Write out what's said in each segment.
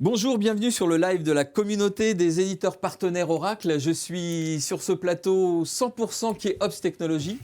Bonjour, bienvenue sur le live de la communauté des éditeurs partenaires Oracle. Je suis sur ce plateau 100% Keops Technologies.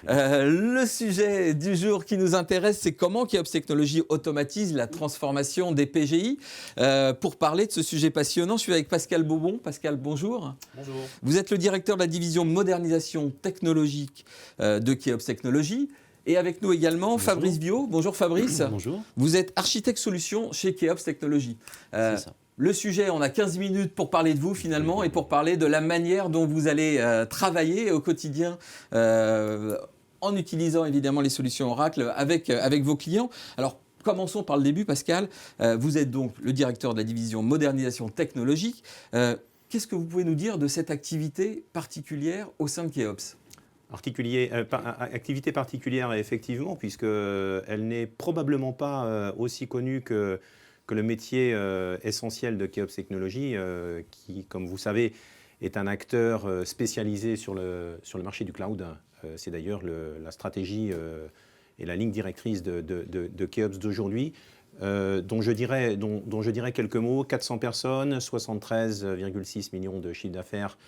Le sujet du jour qui nous intéresse, c'est comment Keops Technologies automatise la transformation des PGI. Pour parler de ce sujet passionnant, je suis avec Pascal Bobon. Pascal, bonjour. Bonjour. Vous êtes le directeur de la division modernisation technologique de Keops Technologies. Et avec nous également, bonjour. Fabrice Bio. Bonjour Fabrice. Bonjour. Vous êtes architecte solution chez Keops Technologies. C'est ça. Le sujet, on a 15 minutes pour parler de vous finalement et pour parler de la manière dont vous allez travailler au quotidien en utilisant évidemment les solutions Oracle avec vos clients. Alors, commençons par le début, Pascal. Vous êtes donc le directeur de la division modernisation technologique. Qu'est-ce que vous pouvez nous dire de cette activité particulière au sein de Keops ? Activité particulière, effectivement, puisqu'elle n'est probablement pas aussi connue que le métier essentiel de Keops Technologies, qui, comme vous savez, est un acteur spécialisé sur le marché du cloud. C'est d'ailleurs la stratégie et la ligne directrice de Keops d'aujourd'hui, dont je dirais quelques mots. 400 personnes, 73,6 millions de chiffre d'affaires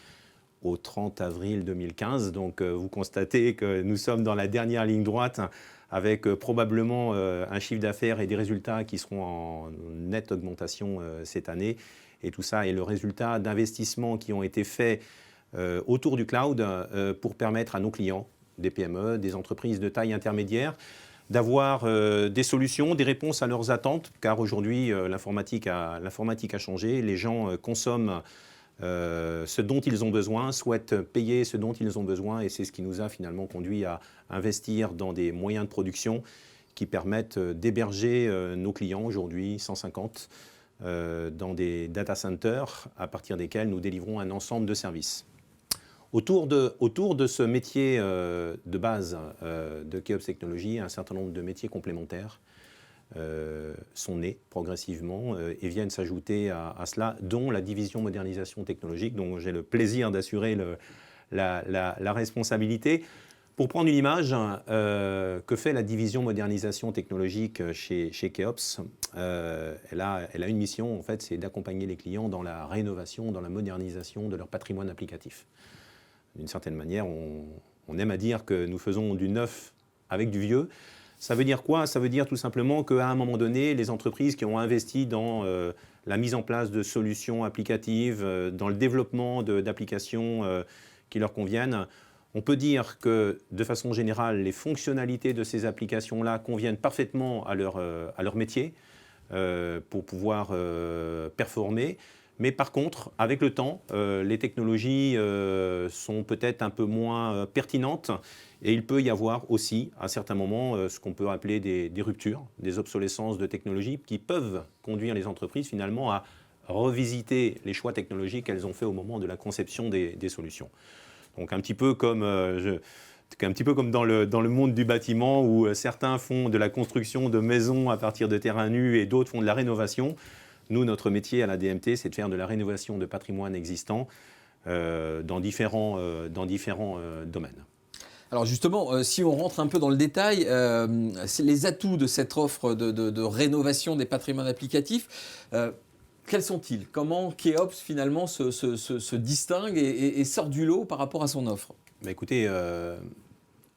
au 30 avril 2015. Donc vous constatez que nous sommes dans la dernière ligne droite avec probablement un chiffre d'affaires et des résultats qui seront en nette augmentation cette année. Et tout ça est le résultat d'investissements qui ont été faits autour du cloud pour permettre à nos clients, des PME, des entreprises de taille intermédiaire, d'avoir des solutions, des réponses à leurs attentes, car aujourd'hui l'informatique a changé, les gens consomment ce dont ils ont besoin, souhaitent payer ce dont ils ont besoin, et c'est ce qui nous a finalement conduit à investir dans des moyens de production qui permettent d'héberger nos clients, aujourd'hui 150, dans des data centers à partir desquels nous délivrons un ensemble de services. Autour de ce métier de base de Keops Technologies, un certain nombre de métiers complémentaires sont nés progressivement et viennent s'ajouter à cela, dont la division modernisation technologique, dont j'ai le plaisir d'assurer la responsabilité. Pour prendre une image, que fait la division modernisation technologique chez Keops? Elle a une mission, en fait, c'est d'accompagner les clients dans la rénovation, dans la modernisation de leur patrimoine applicatif. D'une certaine manière, on aime à dire que nous faisons du neuf avec du vieux. Ça veut dire quoi? Ça veut dire tout simplement qu'à un moment donné, les entreprises qui ont investi dans la mise en place de solutions applicatives, dans le développement d'applications qui leur conviennent, on peut dire que de façon générale, les fonctionnalités de ces applications-là conviennent parfaitement à leur métier pour pouvoir performer. Mais par contre, avec le temps, les technologies sont peut-être un peu moins pertinentes et il peut y avoir aussi, à certains moments, ce qu'on peut appeler des ruptures, des obsolescences de technologies qui peuvent conduire les entreprises finalement à revisiter les choix technologiques qu'elles ont fait au moment de la conception des solutions. Donc un petit peu comme dans le monde du bâtiment où certains font de la construction de maisons à partir de terrains nus et d'autres font de la rénovation. Nous, notre métier à la DMT, c'est de faire de la rénovation de patrimoine existant dans différents domaines. Alors justement, si on rentre un peu dans le détail, les atouts de cette offre de rénovation des patrimoines applicatifs, quels sont-ils? Comment Keops finalement se distingue et sort du lot par rapport à son offre? Écoutez,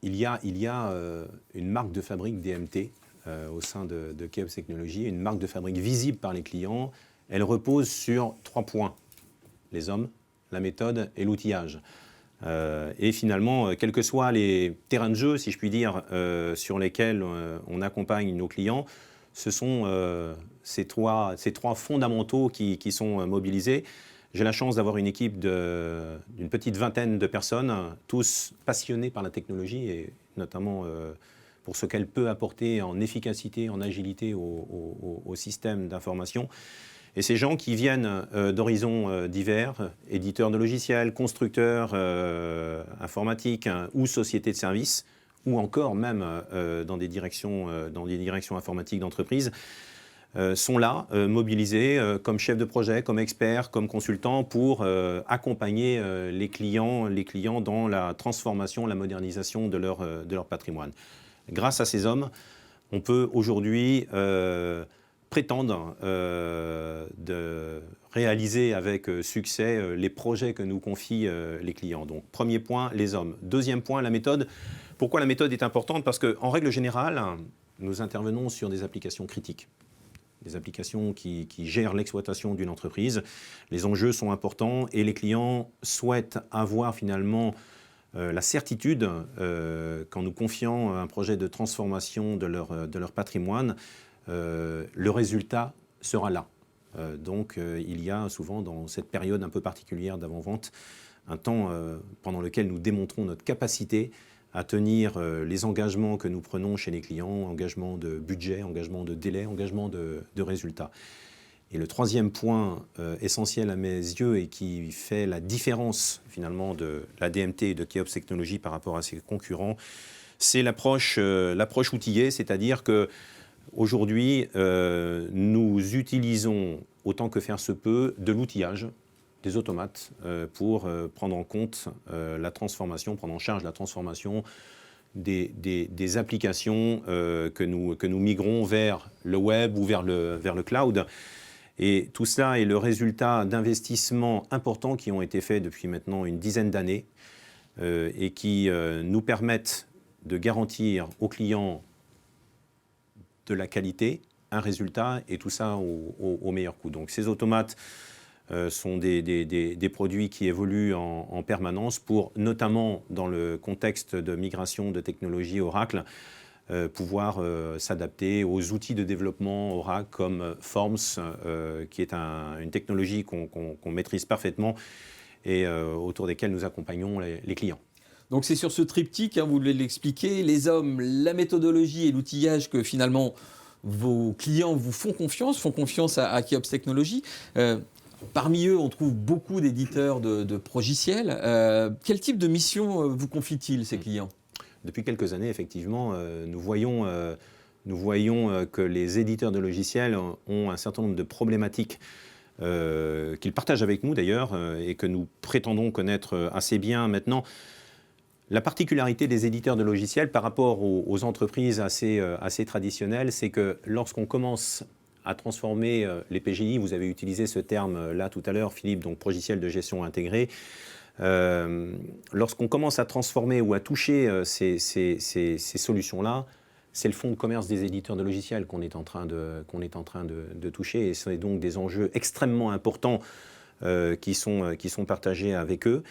il y a une marque de fabrique DMT au sein de Keops Technologies, une marque de fabrique visible par les clients. Elle repose sur 3 points: les hommes, la méthode et l'outillage. Et finalement, quels que soient les terrains de jeu, si je puis dire, sur lesquels on accompagne nos clients, ce sont ces trois fondamentaux qui sont mobilisés. J'ai la chance d'avoir une équipe d'une petite vingtaine de personnes, tous passionnés par la technologie et notamment pour ce qu'elle peut apporter en efficacité, en agilité au système d'information. Et ces gens qui viennent d'horizons divers, éditeurs de logiciels, constructeurs informatiques ou sociétés de services, ou encore même dans des directions informatiques d'entreprise, sont là, mobilisés comme chefs de projet, comme experts, comme consultants pour accompagner les clients dans la transformation, la modernisation de leur patrimoine. Grâce à ces hommes, on peut aujourd'hui prétendent de réaliser avec succès les projets que nous confient les clients. Donc, premier point, les hommes. Deuxième point, la méthode. Pourquoi la méthode est importante? Parce qu'en règle générale, nous intervenons sur des applications critiques, des applications qui gèrent l'exploitation d'une entreprise. Les enjeux sont importants et les clients souhaitent avoir finalement la certitude, qu'en nous confiant un projet de transformation de leur patrimoine, le résultat sera là. Donc il y a souvent dans cette période un peu particulière d'avant-vente un temps pendant lequel nous démontrons notre capacité à tenir les engagements que nous prenons chez les clients, engagement de budget, engagement de délai, engagement de résultats. Et le troisième point essentiel à mes yeux et qui fait la différence finalement de la DMT et de Keops Technologies par rapport à ses concurrents, c'est l'approche outillée, c'est-à-dire que aujourd'hui, nous utilisons autant que faire se peut de l'outillage, des automates pour prendre en compte la transformation, prendre en charge la transformation des applications que nous migrons vers le web ou vers le cloud. Et tout cela est le résultat d'investissements importants qui ont été faits depuis maintenant une dizaine d'années et qui nous permettent de garantir aux clients de la qualité, un résultat et tout ça au meilleur coût. Donc ces automates sont des produits qui évoluent en permanence pour, notamment dans le contexte de migration de technologie Oracle, pouvoir s'adapter aux outils de développement Oracle comme Forms, qui est une technologie qu'on maîtrise parfaitement et autour desquels nous accompagnons les clients. Donc c'est sur ce triptyque, vous l'expliquez, les hommes, la méthodologie et l'outillage que finalement vos clients vous font confiance à Keops Technologies. Parmi eux, on trouve beaucoup d'éditeurs de progiciels. Quel type de mission vous confient-ils, ces clients ? Depuis quelques années, effectivement, nous voyons que les éditeurs de logiciels ont un certain nombre de problématiques qu'ils partagent avec nous d'ailleurs et que nous prétendons connaître assez bien maintenant. La particularité des éditeurs de logiciels par rapport aux entreprises assez traditionnelles, c'est que lorsqu'on commence à transformer les PGI, vous avez utilisé ce terme-là tout à l'heure, Philippe, donc progiciel de gestion intégrée, lorsqu'on commence à transformer ou à toucher ces solutions-là, c'est le fonds de commerce des éditeurs de logiciels qu'on est en train de toucher et ce sont donc des enjeux extrêmement importants qui sont partagés avec eux.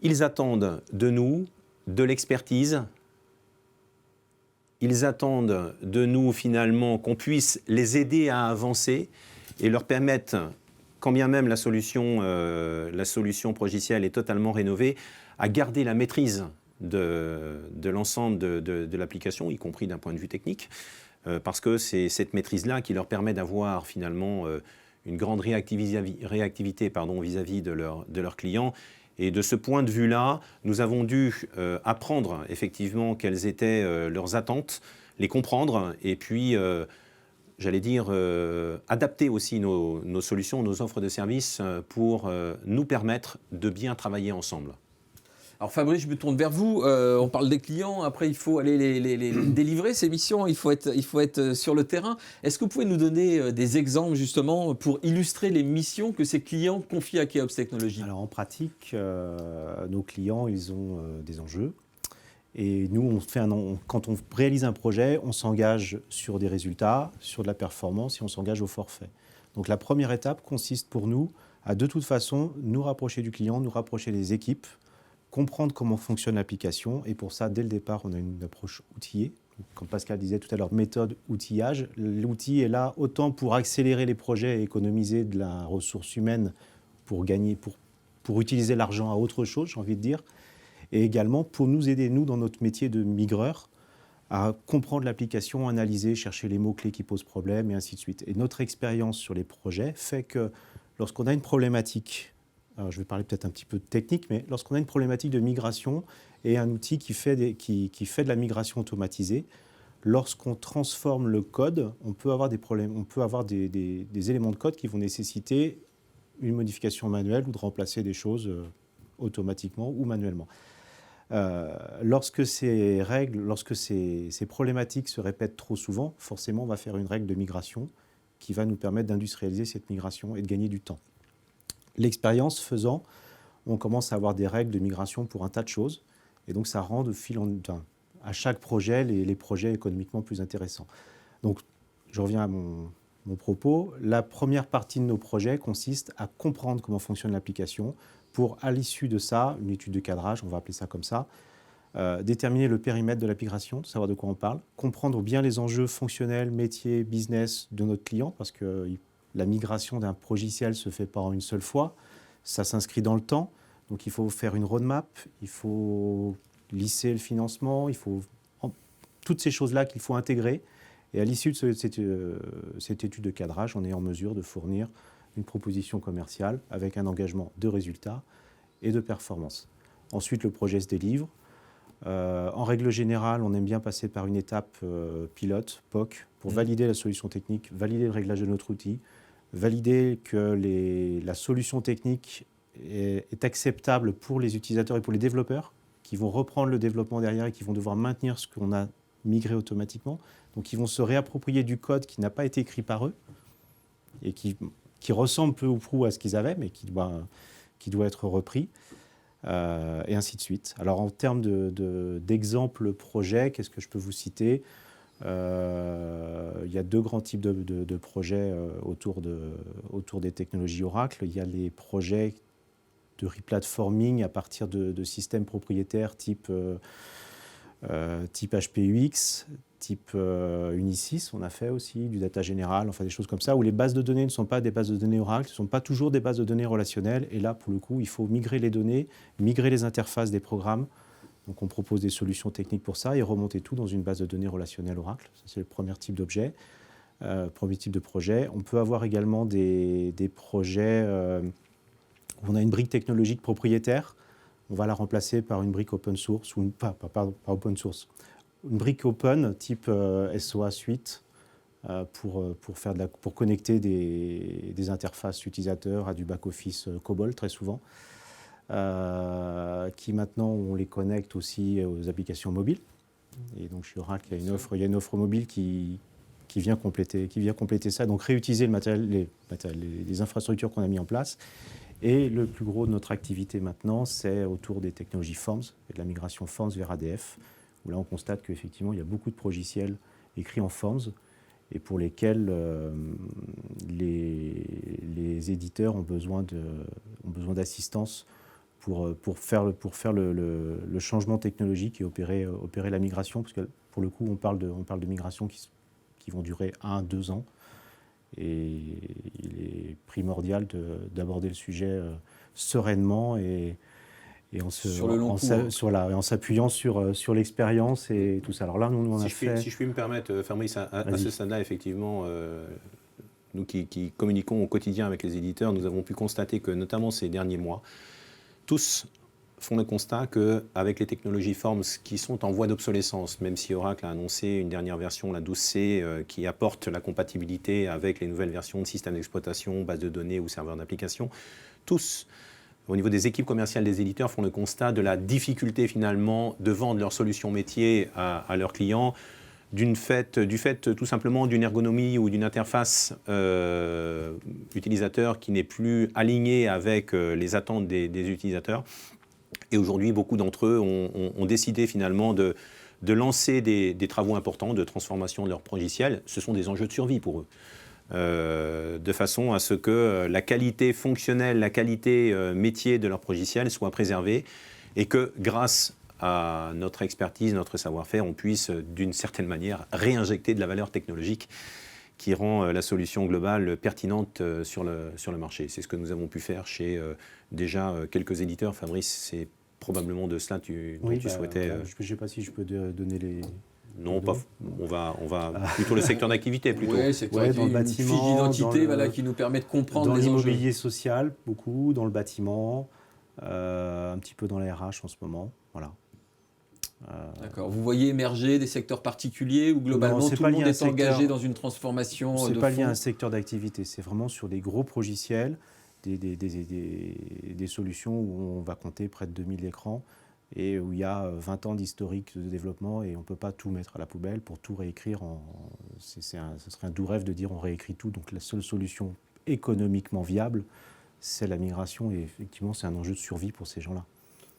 Ils attendent de nous de l'expertise, ils attendent de nous finalement qu'on puisse les aider à avancer et leur permettre, quand bien même la solution progicielle est totalement rénovée, à garder la maîtrise de l'ensemble de l'application, y compris d'un point de vue technique, parce que c'est cette maîtrise-là qui leur permet d'avoir finalement une grande réactivité vis-à-vis de leurs clients. Et de ce point de vue-là, nous avons dû apprendre effectivement quelles étaient leurs attentes, les comprendre et puis j'allais dire, adapter aussi nos solutions, nos offres de services pour nous permettre de bien travailler ensemble. Alors Fabrice, je me tourne vers vous. On parle des clients, après il faut aller les délivrer, ces missions, il faut être sur le terrain. Est-ce que vous pouvez nous donner des exemples justement pour illustrer les missions que ces clients confient à Keops Technologies ? Alors en pratique, nos clients, ils ont des enjeux. Et nous, quand on réalise un projet, on s'engage sur des résultats, sur de la performance et on s'engage au forfait. Donc la première étape consiste pour nous à de toute façon nous rapprocher du client, nous rapprocher des équipes, comprendre comment fonctionne l'application. Et pour ça, dès le départ, on a une approche outillée. Comme Pascal disait tout à l'heure, méthode outillage. L'outil est là autant pour accélérer les projets et économiser de la ressource humaine pour utiliser l'argent à autre chose, j'ai envie de dire. Et également pour nous aider, nous, dans notre métier de migreur, à comprendre l'application, analyser, chercher les mots-clés qui posent problème, et ainsi de suite. Et notre expérience sur les projets fait que lorsqu'on a une problématique, alors je vais parler peut-être un petit peu de technique, mais lorsqu'on a une problématique de migration et un outil qui fait de la migration automatisée, lorsqu'on transforme le code, on peut avoir des problèmes, on peut avoir des éléments de code qui vont nécessiter une modification manuelle ou de remplacer des choses automatiquement ou manuellement. Lorsque ces problématiques se répètent trop souvent, forcément, on va faire une règle de migration qui va nous permettre d'industrialiser cette migration et de gagner du temps. L'expérience faisant, on commence à avoir des règles de migration pour un tas de choses. Et donc, ça rend à chaque projet les projets économiquement plus intéressants. Donc, je reviens à mon propos. La première partie de nos projets consiste à comprendre comment fonctionne l'application pour, à l'issue de ça, une étude de cadrage, on va appeler ça comme ça, déterminer le périmètre de l'application, savoir de quoi on parle, comprendre bien les enjeux fonctionnels, métiers, business de notre client, parce que la migration d'un logiciel ne se fait pas en une seule fois, ça s'inscrit dans le temps, donc il faut faire une roadmap, il faut lisser le financement, il faut toutes ces choses-là qu'il faut intégrer. Et à l'issue de cette étude de cadrage, on est en mesure de fournir une proposition commerciale avec un engagement de résultats et de performance. Ensuite, le projet se délivre. En règle générale, on aime bien passer par une étape pilote, POC, pour valider la solution technique, valider le réglage de notre outil, valider que la solution technique est acceptable pour les utilisateurs et pour les développeurs, qui vont reprendre le développement derrière et qui vont devoir maintenir ce qu'on a migré automatiquement. Donc, ils vont se réapproprier du code qui n'a pas été écrit par eux et qui ressemble peu ou prou à ce qu'ils avaient, mais qui doit être repris. Et ainsi de suite. Alors en termes d'exemples projets, qu'est-ce que je peux vous citer ? Il y a deux grands types de projets autour des technologies Oracle. Il y a les projets de replatforming à partir de systèmes propriétaires type HPUX, type Unisys, on a fait aussi, du data général, enfin des choses comme ça, où les bases de données ne sont pas des bases de données Oracle, ne sont pas toujours des bases de données relationnelles. Et là, pour le coup, il faut migrer les données, migrer les interfaces des programmes. Donc on propose des solutions techniques pour ça et remonter tout dans une base de données relationnelle Oracle. Ça, c'est le premier type d'objet, premier type de projet. On peut avoir également des projets où on a une brique technologique propriétaire. On va la remplacer par une brique open source, ou pas open source, une brique open type SOA Suite pour connecter des interfaces utilisateurs à du back-office COBOL très souvent, qui maintenant on les connecte aussi aux applications mobiles. Et donc chez Oracle, il y a une offre mobile qui vient compléter ça, donc réutiliser les infrastructures qu'on a mis en place. Et le plus gros de notre activité maintenant, c'est autour des technologies Forms et de la migration Forms vers ADF, où là on constate qu'effectivement il y a beaucoup de logiciels écrits en Forms et pour lesquels les éditeurs ont besoin d'assistance pour faire le changement technologique et opérer la migration, parce que pour le coup on parle de migrations qui vont durer 1-2 ans. Et il est primordial d'aborder le sujet sereinement et en s'appuyant sur l'expérience et tout ça. Alors là, nous, si je puis me permettre, Fabrice, à ce stade-là, effectivement, nous qui communiquons au quotidien avec les éditeurs, nous avons pu constater que, notamment ces derniers mois, tous font le constat qu'avec les technologies Forms qui sont en voie d'obsolescence, même si Oracle a annoncé une dernière version, la 12C, qui apporte la compatibilité avec les nouvelles versions de systèmes d'exploitation, bases de données ou serveurs d'application, tous, au niveau des équipes commerciales des éditeurs, font le constat de la difficulté finalement de vendre leurs solutions métiers à leurs clients, du fait tout simplement d'une ergonomie ou d'une interface utilisateur qui n'est plus alignée avec les attentes des utilisateurs. Et aujourd'hui, beaucoup d'entre eux ont décidé finalement de lancer des travaux importants de transformation de leur logiciel. Ce sont des enjeux de survie pour eux, de façon à ce que la qualité fonctionnelle, la qualité métier de leur logiciel soit préservée et que grâce à notre expertise, notre savoir-faire, on puisse d'une certaine manière réinjecter de la valeur technologique qui rend la solution globale pertinente sur le marché. C'est ce que nous avons pu faire chez déjà quelques éditeurs. Fabrice, c'est probablement de cela dont tu souhaitais... Je ne sais pas si je peux donner les... Non, pas, on va plutôt le secteur d'activité plutôt. Oui, c'est dans le bâtiment, fiche d'identité qui nous permet de comprendre les enjeux. Dans l'immobilier social, beaucoup, dans le bâtiment, un petit peu dans la RH en ce moment, voilà. D'accord. Vous voyez émerger des secteurs particuliers où globalement tout le monde est engagé dans une transformation de fond ? Ce n'est pas lié à un secteur d'activité, c'est vraiment sur des gros logiciels, des solutions où on va compter près de 2000 écrans et où il y a 20 ans d'historique de développement et on ne peut pas tout mettre à la poubelle pour tout réécrire. Ce serait un doux rêve de dire on réécrit tout. Donc la seule solution économiquement viable, c'est la migration et effectivement c'est un enjeu de survie pour ces gens-là.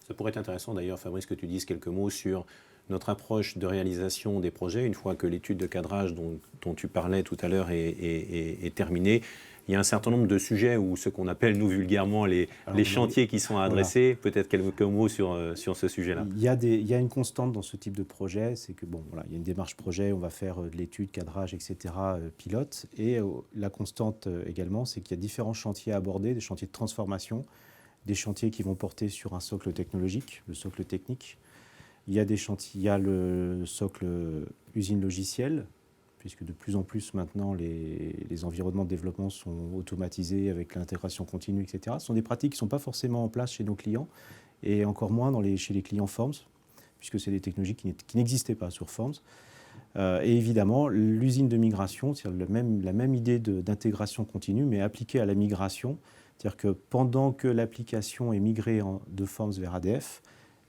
Ça pourrait être intéressant d'ailleurs, Fabrice, que tu dises quelques mots sur notre approche de réalisation des projets. Une fois que l'étude de cadrage dont tu parlais tout à l'heure est terminée, il y a un certain nombre de sujets où ce qu'on appelle, nous vulgairement, les chantiers qui sont adressés. Voilà. Peut-être quelques mots sur ce sujet-là. Il y a une constante dans ce type de projet, c'est que il y a une démarche projet, on va faire de l'étude, cadrage, etc., pilote. Et la constante également, c'est qu'il y a différents chantiers à aborder, des chantiers de transformation, des chantiers qui vont porter sur un socle technologique, le socle technique. Il y a le socle usine logicielle, puisque de plus en plus maintenant les environnements de développement sont automatisés avec l'intégration continue, etc. Ce sont des pratiques qui ne sont pas forcément en place chez nos clients et encore moins chez les clients Forms, puisque c'est des technologies qui n'existaient pas sur Forms. Et évidemment, l'usine de migration, c'est-à-dire la même idée d'intégration continue, mais appliquée à la migration. C'est-à-dire que pendant que l'application est migrée de Forms vers ADF,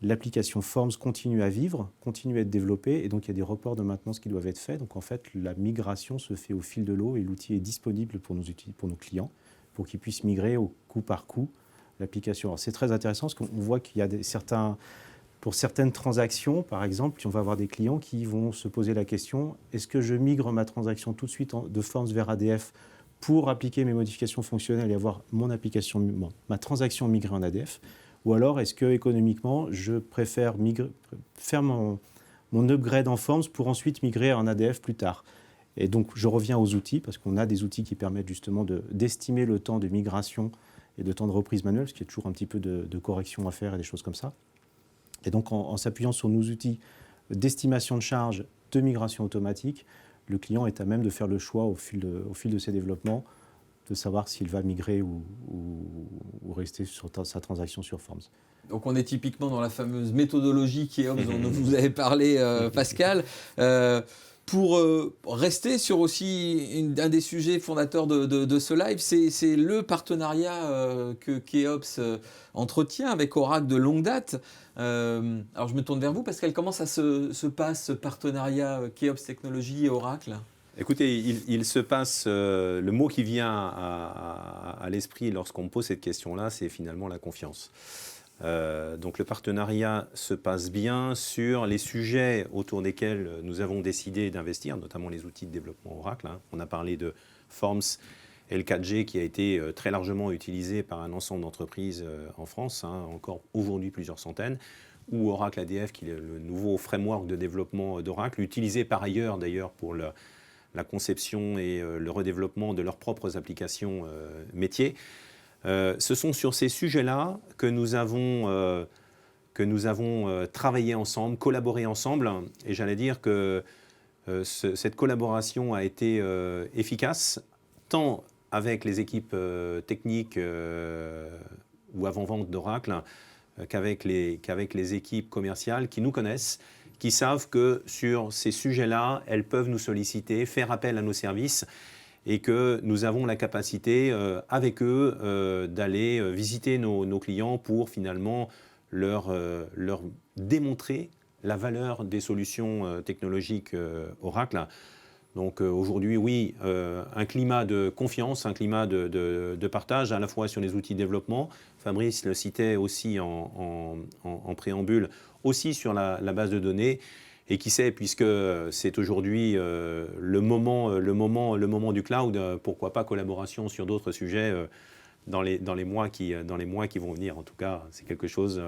l'application Forms continue à vivre, continue à être développée, et donc il y a des reports de maintenance qui doivent être faits. Donc en fait, la migration se fait au fil de l'eau et l'outil est disponible pour nos clients, pour qu'ils puissent migrer au coup par coup l'application. Alors c'est très intéressant parce qu'on voit qu'il y a pour certaines transactions, par exemple, on va avoir des clients qui vont se poser la question, est-ce que je migre ma transaction tout de suite de Forms vers ADF pour appliquer mes modifications fonctionnelles et avoir ma transaction migrée en ADF, ou alors est-ce que économiquement je préfère faire mon upgrade en Forms pour ensuite migrer en ADF plus tard. Et donc je reviens aux outils, parce qu'on a des outils qui permettent justement d'estimer le temps de migration et de temps de reprise manuelle, parce qu'il y a toujours un petit peu de correction à faire et des choses comme ça. Et donc en s'appuyant sur nos outils d'estimation de charge, de migration automatique, le client est à même de faire le choix au fil de ses développements, de savoir s'il va migrer ou rester sur sa transaction sur Forms. Donc on est typiquement dans la fameuse méthodologie Keops dont vous avez parlé, Pascal. Pour rester sur aussi un des sujets fondateurs de ce live, c'est le partenariat que Keops entretient avec Oracle de longue date. Alors je me tourne vers vous, Pascal, comment ça se passe, ce partenariat Keops Technologies et Oracle ? Écoutez, il se passe, le mot qui vient à l'esprit lorsqu'on me pose cette question-là, c'est finalement la confiance. Donc le partenariat se passe bien sur les sujets autour desquels nous avons décidé d'investir, notamment les outils de développement Oracle. On a parlé de Forms et le 4G qui a été très largement utilisé par un ensemble d'entreprises en France, encore aujourd'hui plusieurs centaines, ou Oracle ADF qui est le nouveau framework de développement d'Oracle, utilisé par ailleurs d'ailleurs pour la conception et le redéveloppement de leurs propres applications métiers. Ce sont sur ces sujets-là que nous avons travaillé ensemble, collaboré ensemble, et j'allais dire que cette collaboration a été efficace, tant avec les équipes techniques ou avant-vente d'Oracle, qu'avec les équipes commerciales qui nous connaissent, qui savent que sur ces sujets-là, elles peuvent nous solliciter, faire appel à nos services et que nous avons la capacité, avec eux, d'aller visiter nos clients pour finalement leur démontrer la valeur des solutions technologiques Oracle. Donc aujourd'hui, oui, un climat de confiance, un climat de partage, à la fois sur les outils de développement. Fabrice le citait aussi en préambule, aussi sur la base de données. Et qui sait, puisque c'est aujourd'hui le moment du cloud, pourquoi pas collaboration sur d'autres sujets dans les mois qui vont venir. En tout cas, c'est quelque chose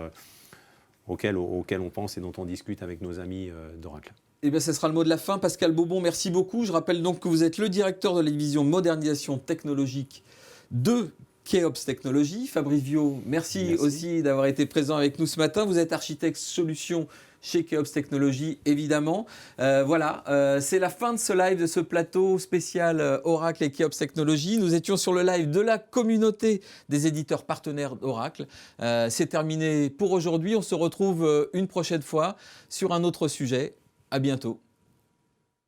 auquel on pense et dont on discute avec nos amis d'Oracle. Eh bien, ce sera le mot de la fin. Pascal Bobon, merci beaucoup. Je rappelle donc que vous êtes le directeur de la division modernisation technologique de Keops Technologies. Fabrice Viaud, merci aussi d'avoir été présent avec nous ce matin. Vous êtes architecte solution chez Keops Technologies, évidemment. Voilà, c'est la fin de ce live, de ce plateau spécial Oracle et Keops Technologies. Nous étions sur le live de la communauté des éditeurs partenaires d'Oracle. C'est terminé pour aujourd'hui. On se retrouve une prochaine fois sur un autre sujet. À bientôt.